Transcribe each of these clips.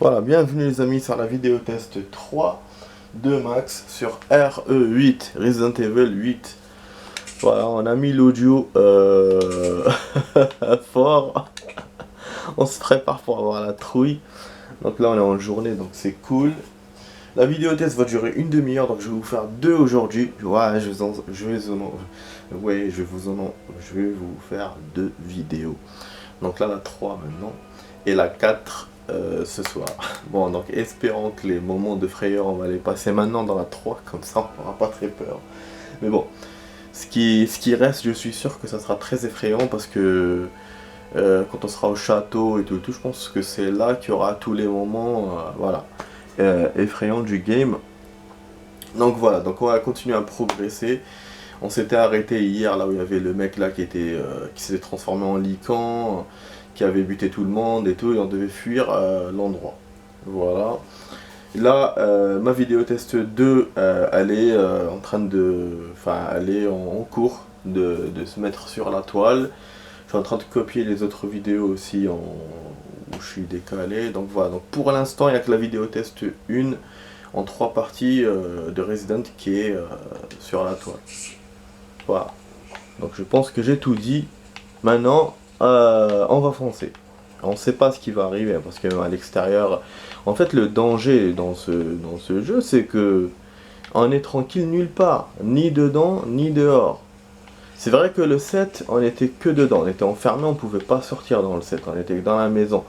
Voilà, bienvenue les amis sur la vidéo test 3 de Max sur RE8, Resident Evil 8. Voilà, on a mis l'audio fort. On se prépare pour avoir la trouille. Donc là on est en journée, donc c'est cool. La vidéo test va durer une demi-heure, donc je vais vous faire deux aujourd'hui. Ouais, je vais vous faire deux vidéos. Donc là la 3 maintenant et la 4 ce soir. Bon, donc espérons que les moments de frayeur on va les passer maintenant dans la 3, comme ça on n'aura pas très peur. Mais bon, ce qui reste, je suis sûr que ça sera très effrayant parce que quand on sera au château et tout, je pense que c'est là qu'il y aura tous les moments voilà, effrayants du game. Donc voilà, donc on va continuer à progresser. On s'était arrêté hier là où il y avait le mec là qui s'était transformé en lycan, qui avait buté tout le monde et tout, et on devait fuir l'endroit. Voilà. Là, ma vidéo test 2, elle est en train de... Enfin, elle est en cours de se mettre sur la toile. Je suis en train de copier les autres vidéos aussi où je suis décalé. Donc voilà, donc pour l'instant, il n'y a que la vidéo test 1 en 3 parties de Resident qui est sur la toile. Voilà. Donc je pense que j'ai tout dit. Maintenant, on va foncer. On ne sait pas ce qui va arriver parce qu'à l'extérieur, en fait, le danger dans ce jeu, c'est que on est tranquille nulle part, ni dedans ni dehors. C'est vrai que le 7, on était que dedans, on était enfermé, on pouvait pas sortir dans le 7, on était dans la maison.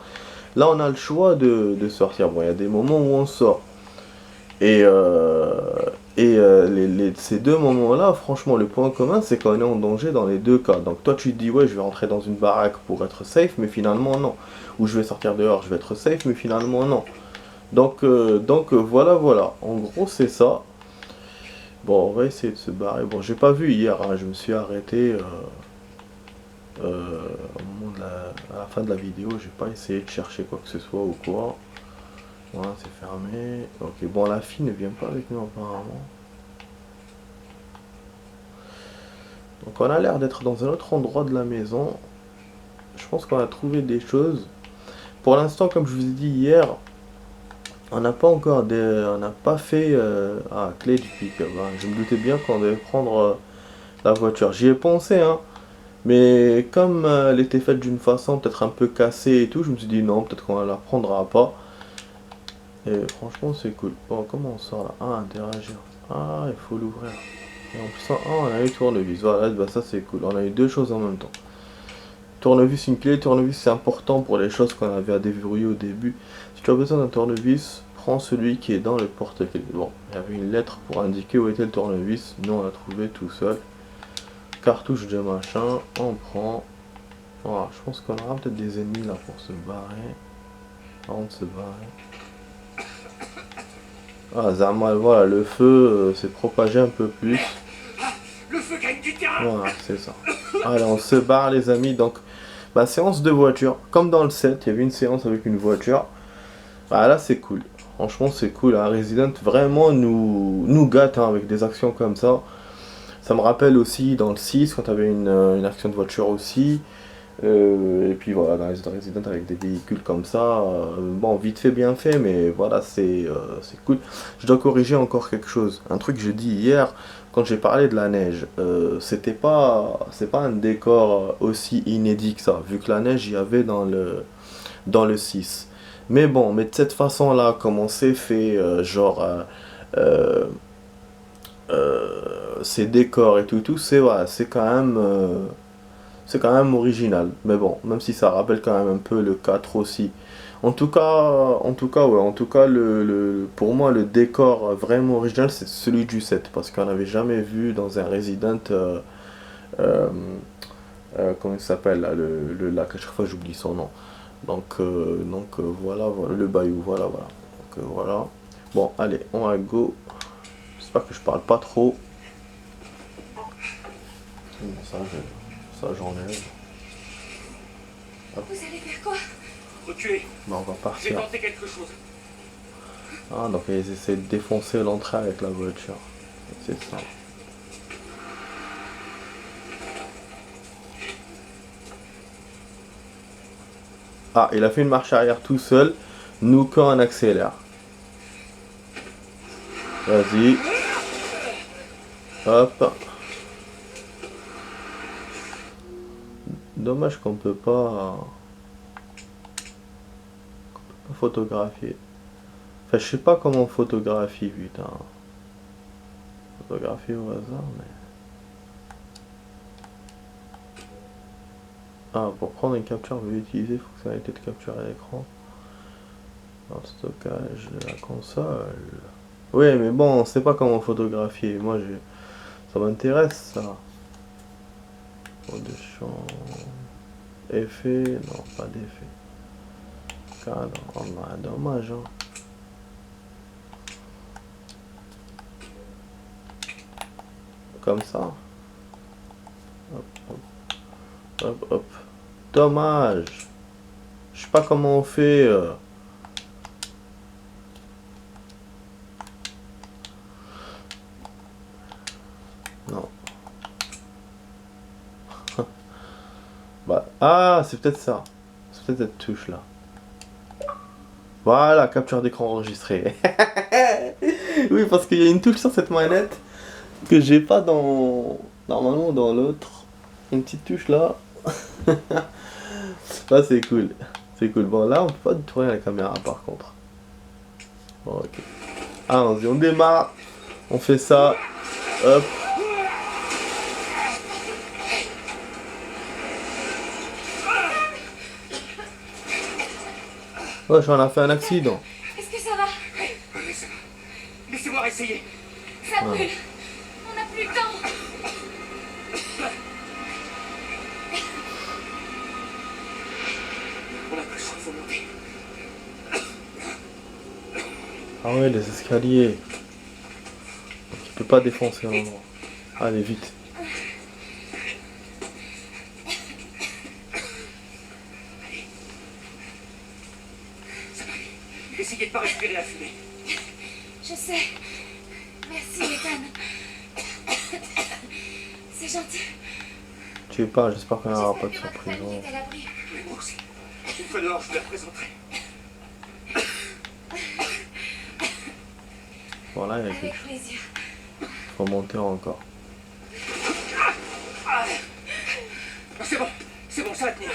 Là, on a le choix de sortir. Bon, il y a des moments où on sort. Et, ces deux moments-là, franchement, le point commun, c'est qu'on est en danger dans les deux cas. Donc toi, tu te dis, ouais, je vais rentrer dans une baraque pour être safe, mais finalement, non. Ou je vais sortir dehors, je vais être safe, mais finalement, non. Donc, voilà, voilà. En gros, c'est ça. Bon, on va essayer de se barrer. Bon, j'ai pas vu hier, hein, je me suis arrêté au moment à la fin de la vidéo. J'ai pas essayé de chercher quoi que ce soit ou quoi. Voilà, c'est fermé. Ok, bon, la fille ne vient pas avec nous apparemment. Donc on a l'air d'être dans un autre endroit de la maison. Je pense qu'on a trouvé des choses. Pour l'instant, comme je vous ai dit hier, on n'a pas encore on n'a pas fait clé du pick-up. Hein. Je me doutais bien qu'on devait prendre la voiture. J'y ai pensé, hein. Mais comme elle était faite d'une façon peut-être un peu cassée et tout, je me suis dit non, peut-être qu'on la prendra pas. Et franchement, c'est cool. Bon, comment on sort là? Ah, interagir. Ah, il faut l'ouvrir. Et en plus, on a eu tournevis. Voilà, bah ça c'est cool. On a eu deux choses en même temps. Tournevis, une clé. Tournevis, c'est important pour les choses qu'on avait à déverrouiller au début. Si tu as besoin d'un tournevis, prends celui qui est dans le porte-clés. Bon, il y avait une lettre pour indiquer où était le tournevis. Nous, on l'a trouvé tout seul. Cartouche de machin. On prend. Voilà, je pense qu'on aura peut-être des ennemis là pour se barrer. Avant de se barrer. Ah, Zama, voilà, le feu s'est propagé un peu plus. Le feu gagne du terrain. Voilà, c'est ça. Allez, on se barre les amis. Donc, bah, séance de voiture. Comme dans le 7, il y avait une séance avec une voiture. Bah, là, c'est cool. Franchement, c'est cool. Hein. Resident vraiment nous gâte hein, avec des actions comme ça. Ça me rappelle aussi dans le 6, quand tu avais une action de voiture aussi. Et puis voilà, dans les autres Resident avec des véhicules comme ça, bon, vite fait, bien fait, mais voilà, c'est cool. Je dois corriger encore quelque chose. Un truc que j'ai dit hier, quand j'ai parlé de la neige, c'est pas un décor aussi inédit que ça, vu que la neige, il y avait dans le 6. Mais bon, mais de cette façon-là, comme on s'est fait, euh, ces décors et tout, c'est voilà, c'est quand même original, mais bon, même si ça rappelle quand même un peu le 4 aussi. Ouais, en tout cas, pour moi, le décor vraiment original, c'est celui du 7, parce qu'on n'avait jamais vu dans un Resident, euh, comment il s'appelle, là, le lac, à chaque fois j'oublie son nom. Voilà, voilà, le bayou, voilà, voilà. Donc voilà. Bon, allez, on va go. J'espère que je parle pas trop. Bon, ça j'enlève. Vous allez faire quoi? Reculer. Bon, on va J'ai partir. tenté quelque chose. Ah, donc ils essaient de défoncer l'entrée avec la voiture. C'est ça. Ah, il a fait une marche arrière tout seul. Nous quand on accélère. Vas-y. Hop. Dommage qu'on peut pas photographier. Enfin, je sais pas comment on photographie, putain. Photographier au hasard, mais... Ah, pour prendre une capture, on veut utiliser fonctionnalité de capture à l'écran. Dans le stockage de la console. Oui, mais bon, on sait pas comment photographier. Moi, ça m'intéresse, ça. Mode de champ. Effet, non, pas d'effet. Cadre, oh, bah, dommage, hein. Comme ça. Hop, hop, hop, hop. Dommage. Je sais pas comment on fait. Non. Bah, ah, c'est peut-être ça. C'est peut-être cette touche là. Voilà, capture d'écran enregistré. Oui, parce qu'il y a une touche sur cette manette que j'ai pas dans... Normalement dans l'autre. Une petite touche là. Là c'est cool. C'est cool. Bon là on peut pas tourner la caméra par contre. Bon, ok. Allons-y, on démarre. On fait ça. Hop. Ouais, j'en ai fait un accident. Est-ce que ça va? Laissez-moi essayer. Ça brûle. On n'a plus le temps. On a plus le choix, faut monter. Ah ouais, les escaliers. Donc il peut pas défoncer l'endroit. Allez, vite. Essayez de pas respirer la fumée. Je sais. Merci, Ethan. C'est gentil. Tu es pas, j'espère qu'on n'aura pas de J'espère que votre surprise. famille est à l'abri. Mais moi aussi. Une fois dehors, je vous la présenterai. Voilà, il y a Avec quelque chose. plaisir. Faut monter encore. Ah, c'est bon, ça va tenir.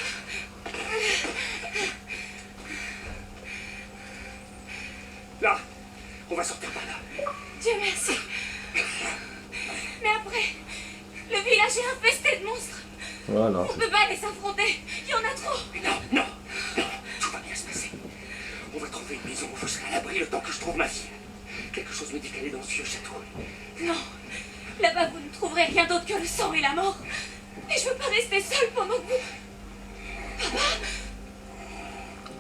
Là, on va sortir par là. Dieu merci. Mais après, le village est infesté de monstres. Voilà. On peut pas les affronter. Il y en a trop. Non, tout va bien se passer. On va trouver une maison où vous serez à l'abri le temps que je trouve ma fille. Quelque chose me dit qu'elle est dans ce vieux château. Non. Là-bas, vous ne trouverez rien d'autre que le sang et la mort. Et je veux pas rester seule pendant que vous...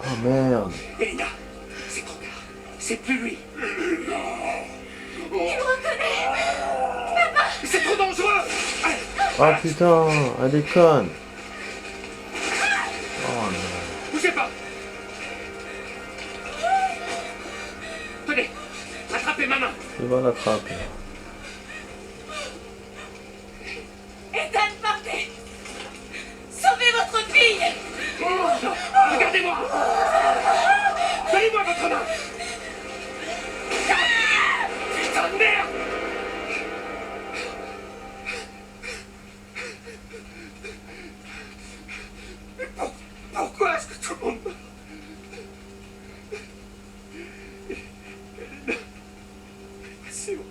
Oh merde. Elena, c'est trop tard. C'est plus lui. Il me reconnaît. C'est trop dangereux. Allez, Ah putain, elle déconne. Oh non. bougez pas. Tenez, attrapez ma main. Il va l'attraper. Ethan, partez. Sauvez votre fille. Oh, non, regardez-moi. Donnez-moi votre main. Putain de merde. Mais pourquoi est-ce que tout le monde... C'est bon.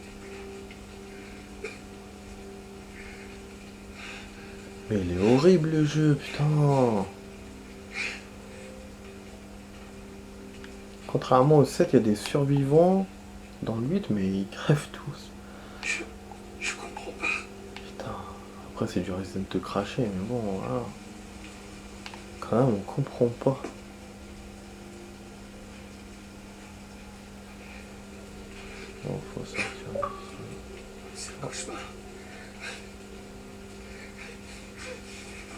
Mais il est horrible le jeu, putain. Contrairement au 7, il y a des survivants. Dans le 8, mais ils crèvent tous. Je comprends pas. Putain. Après, c'est du risque de te cracher, mais bon, voilà. Quand même, on comprend pas. Bon, faut sortir d'ici. C'est un cauchemar.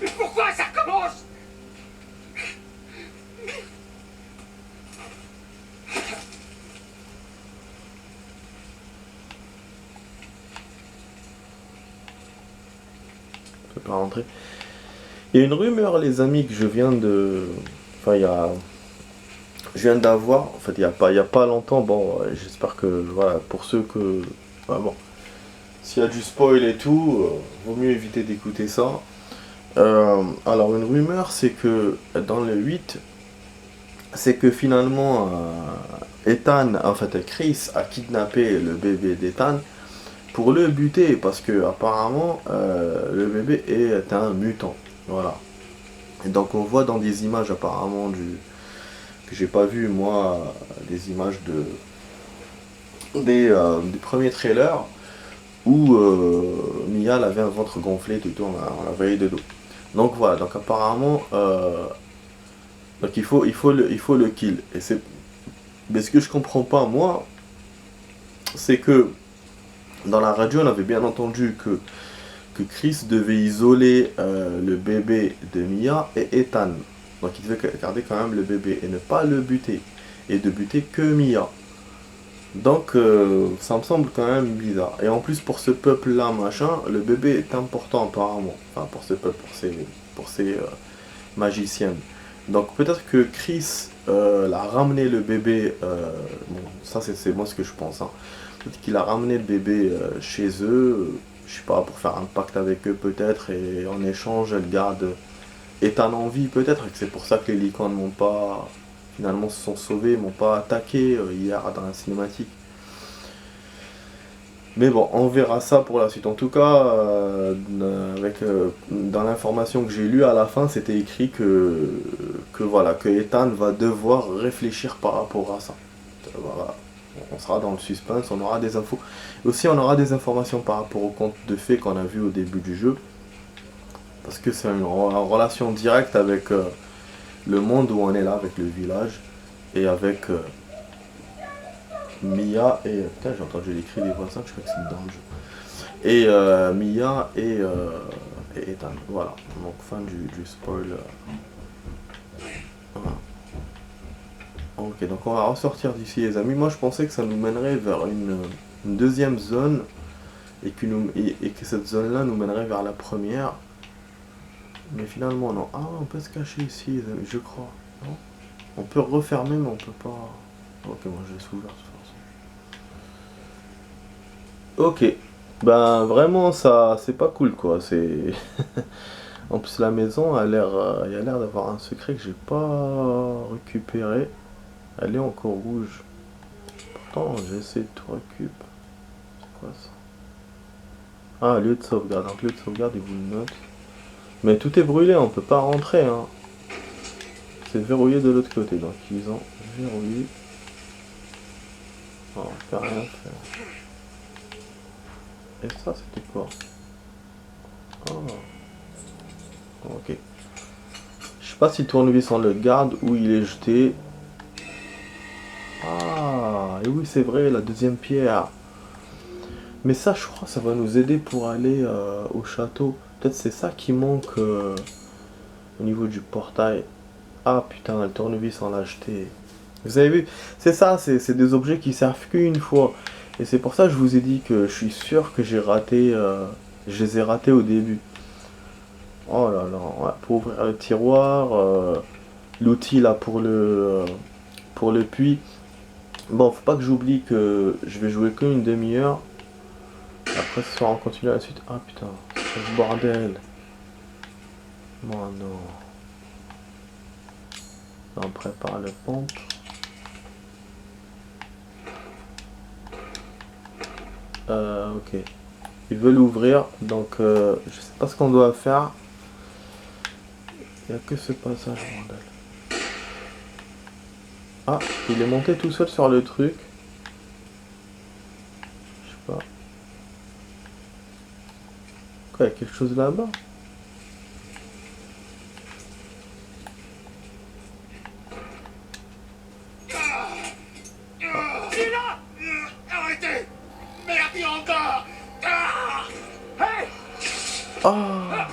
Mais pourquoi ça recommence? Je peux pas rentrer. Il y a une rumeur, les amis, que je viens de... Enfin, il y a Je viens d'avoir, en fait, il y a pas longtemps, bon, j'espère que, voilà, pour ceux que, vraiment, s'il y a du spoil et tout, vaut mieux éviter d'écouter ça. Alors, une rumeur, c'est que dans le 8, c'est que finalement, Ethan, en fait, Chris a kidnappé le bébé d'Ethan pour le buter, parce que apparemment, le bébé est un mutant. Voilà. Et donc, on voit dans des images, apparemment, que j'ai pas vu, moi, des images des premiers trailers où Mia elle avait un ventre gonflé tout on la voyait de dos. Donc voilà, donc apparemment donc il faut le kill. Et c'est mais ce que je comprends pas moi, c'est que dans la radio on avait bien entendu que Chris devait isoler le bébé de Mia et Ethan. Donc il devait garder quand même le bébé et ne pas le buter. Et de buter que Mia. Donc ça me semble quand même bizarre. Et en plus pour ce peuple-là, machin, le bébé est important apparemment. Enfin pour ce peuple, pour ces magiciennes. Donc peut-être que Chris l'a ramené le bébé. Bon, ça c'est moi ce que je pense. Hein. Peut-être qu'il a ramené le bébé chez eux. Je sais pas, pour faire un pacte avec eux peut-être. Et en échange, elle garde Ethan en vie peut-être. Et que c'est pour ça que les licornes n'ont pas... Finalement se sont sauvés, m'ont pas attaqué hier dans la cinématique. Mais bon, on verra ça pour la suite. En tout cas, dans l'information que j'ai lue à la fin, c'était écrit que voilà, que Ethan va devoir réfléchir par rapport à ça. Voilà. On sera dans le suspense, on aura des infos. Aussi, on aura des informations par rapport au conte de fées qu'on a vu au début du jeu. Parce que c'est une relation directe avec le monde où on est là, avec le village. Et avec Mia et... Putain, j'ai entendu les cris des voisins, je crois que c'est dans le jeu. Et Mia et Ethan. Voilà, donc fin du spoil. Voilà. Ok, donc on va ressortir d'ici les amis. Moi je pensais que ça nous mènerait vers une deuxième zone et que cette zone-là nous mènerait vers la première. Mais finalement non. Ah, on peut se cacher ici les amis, je crois. Non, on peut refermer mais on peut pas... Ok, moi je laisse ouvert de toute façon. Ok, ben vraiment ça c'est pas cool quoi. C'est en plus la maison il y a l'air d'avoir un secret que j'ai pas récupéré. Elle est encore rouge. Pourtant j'ai essayé de tout récupérer. C'est quoi ça? Ah, lieu de sauvegarde. Donc lieu de sauvegarde il vous le note. Mais tout est brûlé, on peut pas rentrer hein. C'est verrouillé de l'autre côté, donc ils ont verrouillé. Oh, on peut rien faire. Et ça c'était quoi? Oh. Ok. Je sais pas si le tournevis on le garde ou il est jeté. Ah, et oui c'est vrai, la deuxième pierre. Mais ça je crois ça va nous aider pour aller au château. Peut-être c'est ça qui manque au niveau du portail. Ah putain, le tournevis on l'a jeté. Vous avez vu? C'est ça, c'est des objets qui servent qu'une fois. Et c'est pour ça que je vous ai dit que je suis sûr que j'ai raté... je les ai ratés au début. Oh là là, ouais, pour ouvrir le tiroir, l'outil là pour le puits. Bon, faut pas que j'oublie que je vais jouer qu'une demi-heure. Après ce soir on continue la suite. Ah putain, c'est ce bordel. Oh non. On prépare le pompe. Ok. Ils veulent ouvrir, donc je sais pas ce qu'on doit faire. Il n'y a que ce passage, bordel. Ah, il est monté tout seul sur le truc. Je sais pas. Quoi, il y a quelque chose là-bas? Il est là! Arrêtez! Merde, encore! Hey! Ah!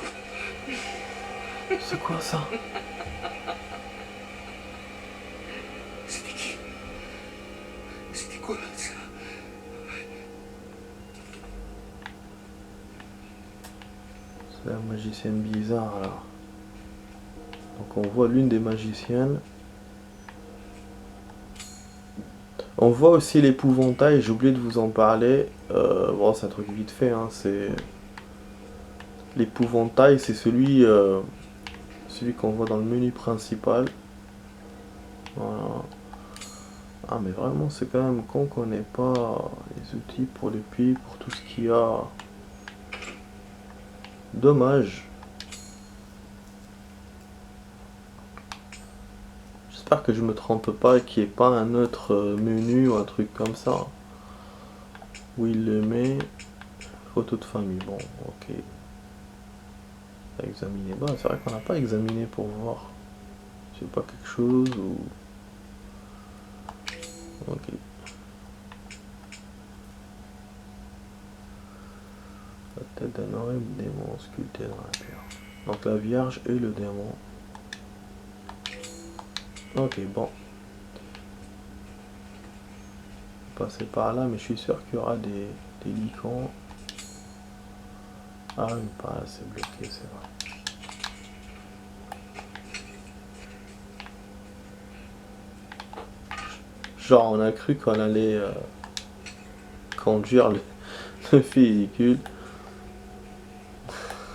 C'est quoi ça? C'était qui? C'était quoi ça? C'est la magicienne bizarre là. Donc on voit l'une des magiciennes. On voit aussi l'épouvantail, j'ai oublié de vous en parler. Bon, c'est un truc vite fait, hein, c'est... L'épouvantail, c'est celui qu'on voit dans le menu principal. Voilà. Ah, mais vraiment, c'est quand même con qu'on n'ait pas les outils pour les puits, pour tout ce qu'il y a. Dommage. J'espère que je me trompe pas et qu'il n'y ait pas un autre menu ou un truc comme ça. Où il le met. Photo de famille, bon, ok. Examiner. Bah, c'est vrai qu'on n'a pas examiné pour voir. C'est pas quelque chose ou. Ok. La tête d'un horrible démon sculpté dans la pierre. Donc la Vierge et le démon. Ok, bon. Passer par là, mais je suis sûr qu'il y aura des licans. Ah oui, pas là, c'est bloqué, c'est vrai. Genre, on a cru qu'on allait conduire le véhicule.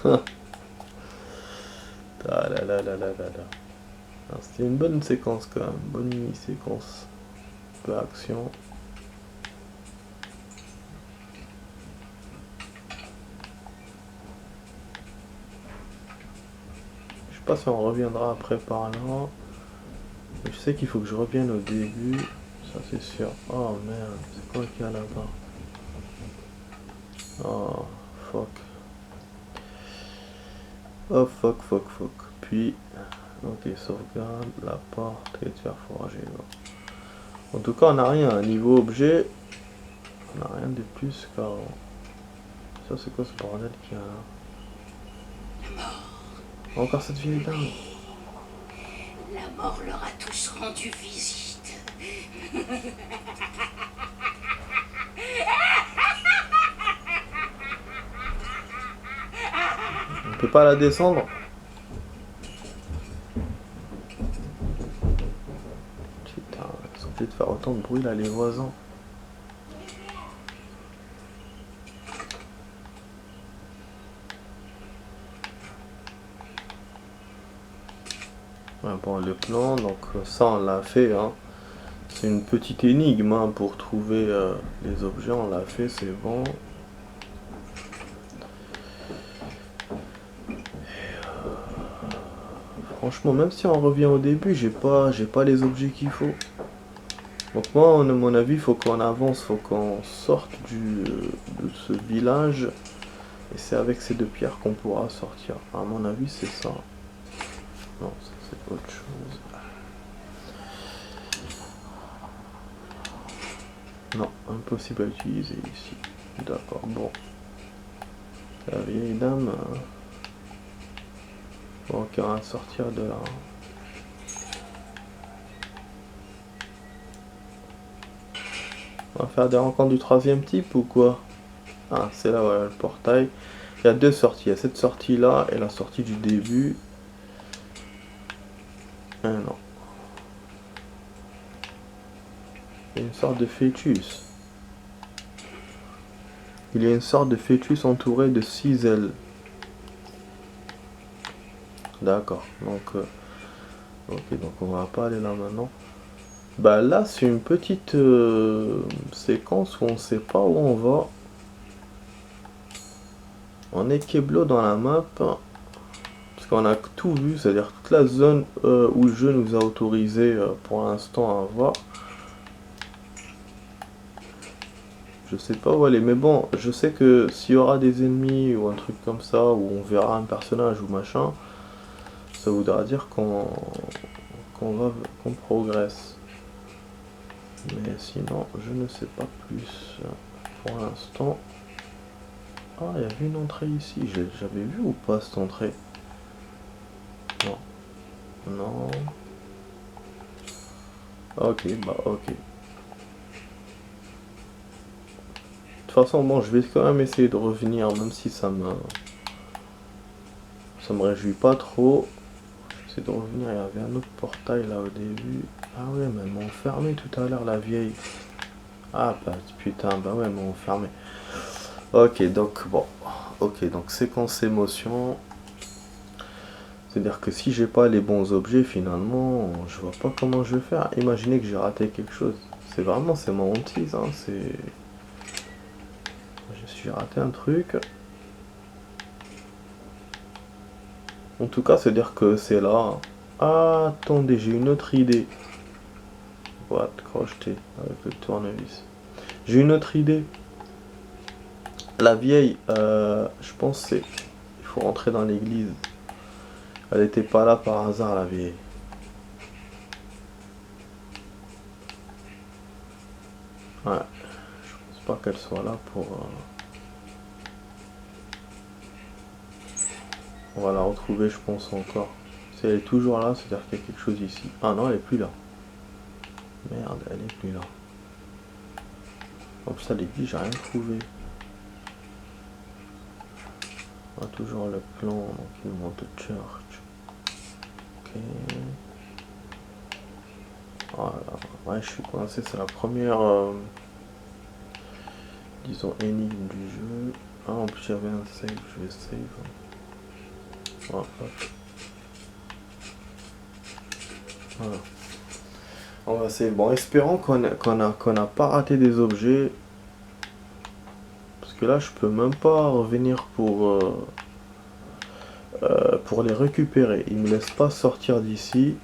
Ah là là là là là là. C'était une bonne séquence quand même, bonne mini-séquence. Un peu action. Je sais pas si on reviendra après par là. Mais je sais qu'il faut que je revienne au début. Ça c'est sûr. Oh merde, c'est quoi qu'il y a là-bas? Oh fuck. Oh fuck fuck fuck. Puis, ok, sauvegarde, la porte et de faire forager. En tout cas, on n'a rien. Niveau objet, on n'a rien de plus qu'avant. Ça, c'est quoi ce bordel qu'il y a là? Encore cette vieille dame. La mort leur a tous rendu visite. On peut pas la descendre. Putain, ils sont obligés de faire autant de bruit là, les voisins. Ouais, bon, le plan, donc ça on l'a fait, hein. C'est une petite énigme hein, pour trouver les objets, on l'a fait, c'est bon. Franchement, même si on revient au début, j'ai pas les objets qu'il faut. Donc moi, à mon avis, il faut qu'on avance, faut qu'on sorte de ce village. Et c'est avec ces deux pierres qu'on pourra sortir. À mon avis, c'est ça. Non, ça c'est autre chose. Non, impossible à utiliser ici. D'accord, bon. La vieille dame... Bon, ok, on va sortir de là. On va faire des rencontres du troisième type ou quoi? Ah, c'est là, voilà, le portail. Il y a deux sorties. Il y a cette sortie-là et la sortie du début. Ah non. Il y a une sorte de fœtus. Il y a une sorte de fœtus entouré de 6 ailes. D'accord. Donc, ok, donc on va pas aller là maintenant. Bah là, c'est une petite séquence où on sait pas où on va. On est Keblo dans la map. Parce qu'on a tout vu, c'est-à-dire toute la zone où le jeu nous a autorisé pour l'instant à voir. Je sais pas où aller, mais bon, je sais que s'il y aura des ennemis ou un truc comme ça, où on verra un personnage ou machin, ça voudra dire qu'on progresse. Mais sinon, je ne sais pas plus pour l'instant. Ah, il y avait une entrée ici, j'avais vu ou pas cette entrée? Non. Non. Ok, bah ok. De toute façon, bon, je vais quand même essayer de revenir, même si ça me réjouit pas trop. J'essaie de revenir, il y avait un autre portail là au début. Ah ouais, mais elles m'ont fermé tout à l'heure, la vieille. Ah bah putain, bah ouais, m'ont fermé. Ok, donc bon. Ok, donc séquence émotion. C'est-à-dire que si j'ai pas les bons objets, finalement, je vois pas comment je vais faire. Imaginez que j'ai raté quelque chose. C'est vraiment, c'est mon hantise, hein, c'est... J'ai raté un truc. En tout cas, c'est-à-dire que c'est là. Ah, attendez, j'ai une autre idée. What, crocheter avec le tournevis. J'ai une autre idée. La vieille, je pense c'est... Il faut rentrer dans l'église. Elle était pas là par hasard, la vieille. Ouais, je pense pas qu'elle soit là pour... On va la retrouver, je pense, encore. Si elle est toujours là, c'est-à-dire qu'il y a quelque chose ici. Ah non, elle est plus là. Merde, elle est plus là. Comme ça, l'église, j'ai rien trouvé. On a toujours le plan, donc il monte au church. Ok. Voilà. Ouais, je suis coincé, c'est la première, disons, énigme du jeu. Ah, en plus, j'avais un save, je vais save. Voilà. Voilà. On va save. Bon, espérons qu'on a pas raté des objets. Parce que là, je peux même pas revenir pour les récupérer. Il me laisse pas sortir d'ici.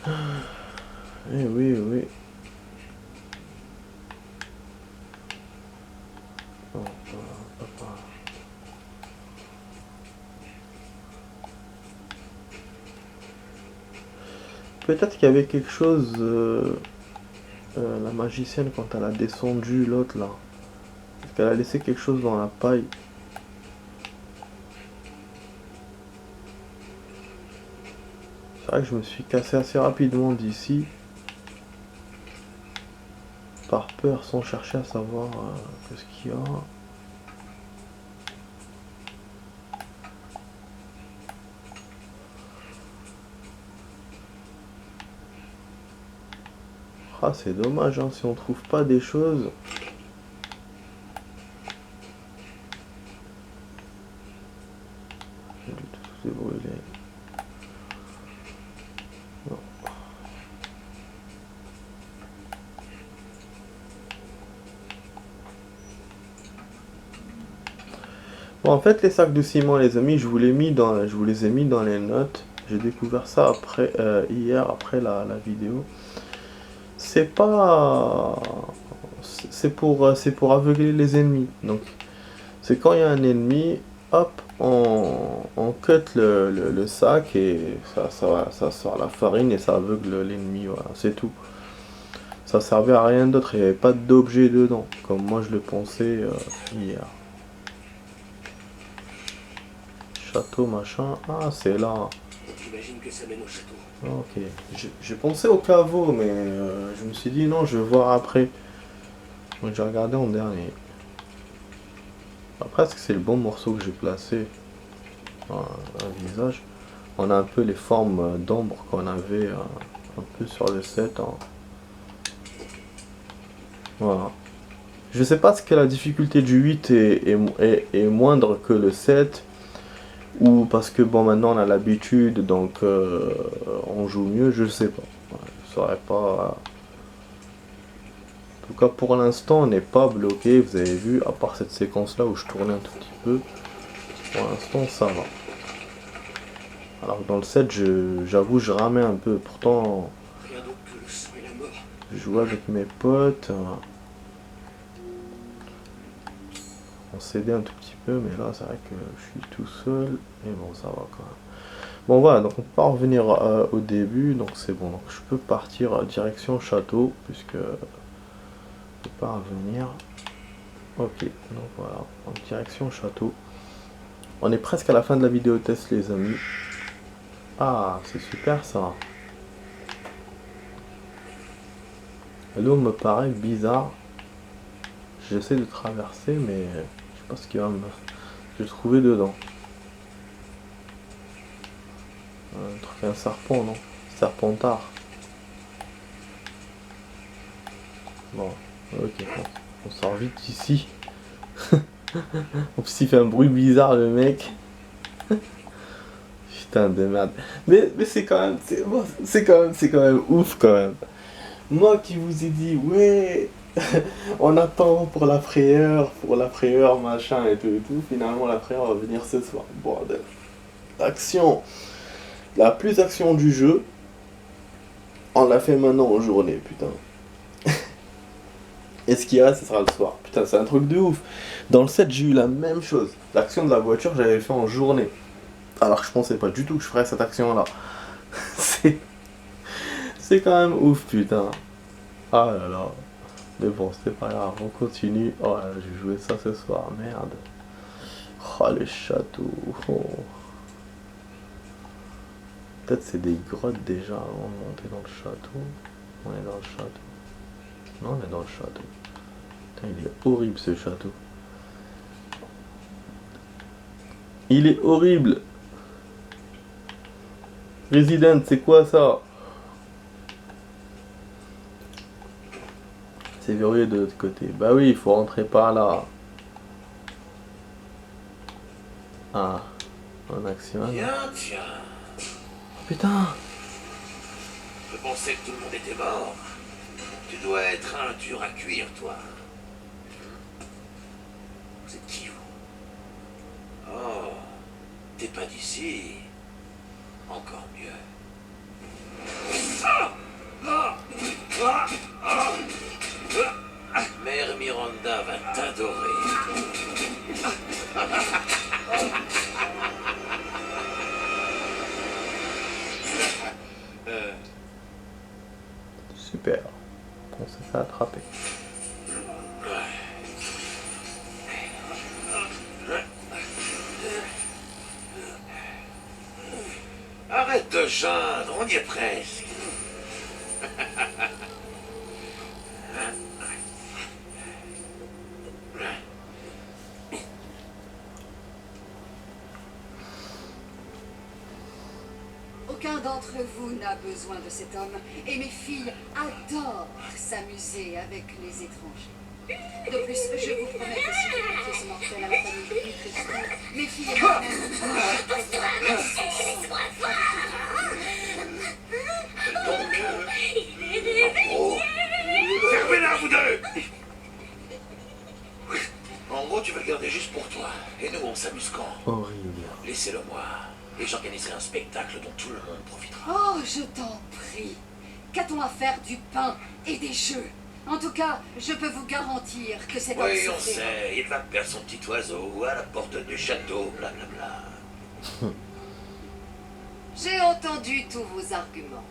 Eh oui, oui. Oh, papa. Peut-être qu'il y avait quelque chose, la magicienne, quand elle a descendu l'autre là. Parce qu'elle a laissé quelque chose dans la paille. C'est vrai que je me suis cassé assez rapidement d'ici. Par peur, sans chercher à savoir qu'est-ce qu'il y a. Ah, c'est dommage, hein, si on trouve pas des choses. J'ai dû tout brûler. Non. Bon, en fait, les sacs de ciment, les amis, je vous les ai mis dans les notes. J'ai découvert ça après, hier, après la vidéo. C'est pas... c'est pour aveugler les ennemis. Donc, c'est quand il y a un ennemi, hop, on cut le sac et ça sort la farine et ça aveugle l'ennemi. Voilà, c'est tout. Ça servait à rien d'autre, il n'y avait pas d'objet dedans, comme moi je le pensais hier. Château, machin. Ah, c'est là. J'imagine que ça mène au château. Ok. J'ai pensé au caveau, mais je me suis dit non, je vais voir après. Donc j'ai regardé en dernier. Après, est-ce que c'est le bon morceau que j'ai placé? Un visage. On a un peu les formes d'ombre qu'on avait un peu sur le set. Hein. Voilà. Je sais pas ce que la difficulté du 8 est moindre que le 7. Ou parce que bon maintenant on a l'habitude donc on joue mieux, je sais pas. Ouais, je saurais pas. En tout cas pour l'instant on n'est pas bloqué, vous avez vu, à part cette séquence là où je tournais un tout petit peu. Pour l'instant ça va. Alors que dans le 7 j'avoue je ramais un peu, pourtant Rien d'autre que le sang et la mort. je jouais avec mes potes. On s'aidait un tout petit peu, mais là c'est vrai que je suis tout seul. Et bon ça va quand même. Bon voilà, donc on peut pas revenir au début, donc c'est bon. Donc je peux partir direction château, puisque je peux pas revenir. Ok, donc voilà, en direction château. On est presque à la fin de la vidéo test les amis. Ah, c'est super ça. L'eau me paraît bizarre. J'essaie de traverser, mais je sais pas ce qu'il va me... Je vais trouver dedans. Un truc, un serpent, non? Serpentard. Bon, ok, on sort vite d'ici. En plus il fait un bruit bizarre le mec. Putain de merde. Mais c'est quand même, c'est quand même ouf quand même. Moi qui vous ai dit, ouais, on attend pour la frayeur, machin et tout, finalement la frayeur va venir ce soir. Bordel. Action. La plus action du jeu, on l'a fait maintenant en journée, putain. Et ce qui reste, ce sera le soir. Putain, c'est un truc de ouf. Dans le 7, j'ai eu la même chose. L'action de la voiture, j'avais fait en journée. Alors que je pensais pas du tout que je ferais cette action-là. C'est quand même ouf, putain. Ah là là. Mais bon, c'est pas grave, on continue. Oh là, j'ai joué ça ce soir, merde. Oh, les châteaux. Oh. Peut-être c'est des grottes déjà avant de monter dans le château. On est dans le château. Non, on est dans le château. Putain, il est horrible ce château. Il est horrible. Resident, c'est quoi ça? C'est verrouillé de l'autre côté. Bah oui, il faut rentrer par là. Ah, en action. Tiens. Putain. Je pensais que tout le monde était mort. Tu dois être un dur à cuire, toi. Vous êtes qui, vous? Oh, t'es pas d'ici. Encore mieux. Mère Miranda va t'adorer. Super. On s'est fait attraper. Arrête de geindre, on y est presque. Aucun d'entre vous n'a besoin de cet homme, et mes filles adorent s'amuser avec les étrangers. De plus, je vous promets que si vous confiez ce mortel à la famille Tristan, mes filles et moi-même Fermez-la, vous deux! En gros, tu vas le garder juste pour toi. Et nous, on s'amuse quand? Horrible. Laissez-le moi. Et j'organiserai un spectacle dont tout le monde profitera. Oh, je t'en prie. Qu'a-t-on à faire du pain et des jeux? En tout cas, je peux vous garantir que c'est un Oui, on sait. Il va perdre son petit oiseau à la porte du château, blablabla. J'ai entendu tous vos arguments.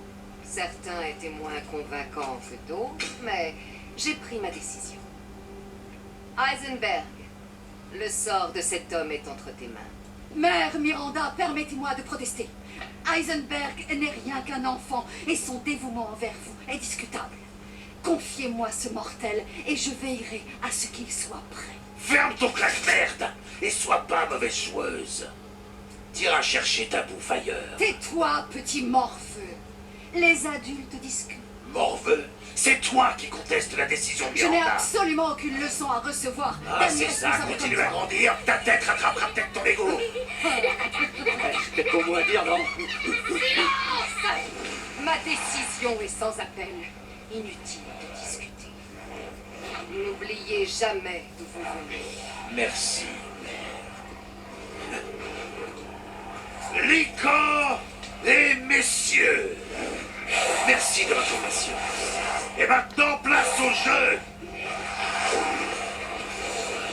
Certains étaient moins convaincants que d'autres, mais j'ai pris ma décision. Heisenberg, le sort de cet homme est entre tes mains. Mère Miranda, permettez-moi de protester. Heisenberg n'est rien qu'un enfant et son dévouement envers vous est discutable. Confiez-moi ce mortel et je veillerai à ce qu'il soit prêt. Ferme ton claque-merde et sois pas mauvaise joueuse. T'iras chercher ta bouffe ailleurs. Tais-toi, petit morveux. Les adultes discutent. Morveux, c'est toi qui contestes la décision de Je n'ai Miranda. absolument aucune leçon à recevoir. Ah, c'est ça, continue à grandir, ta tête rattrapera peut-être ton ego. C'est au moins dire non. Ma décision est sans appel. Inutile de discuter. N'oubliez jamais d'où vous venez. Merci, mère. Licorne et messieurs, merci de votre patience. Et maintenant, place au jeu.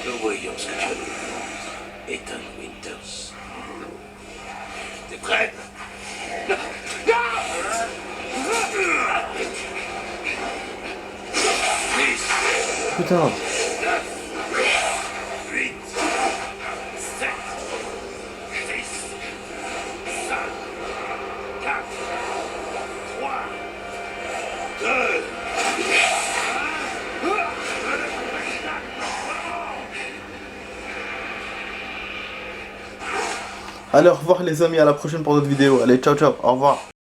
Nous voyons ce que tu as dit. Ethan Winters. T'es prête? Putain. 8, 7, 6, 5, 4, 3, 2, Allez, au revoir les amis, à la prochaine pour d'autres vidéos. Allez, ciao ciao, au revoir.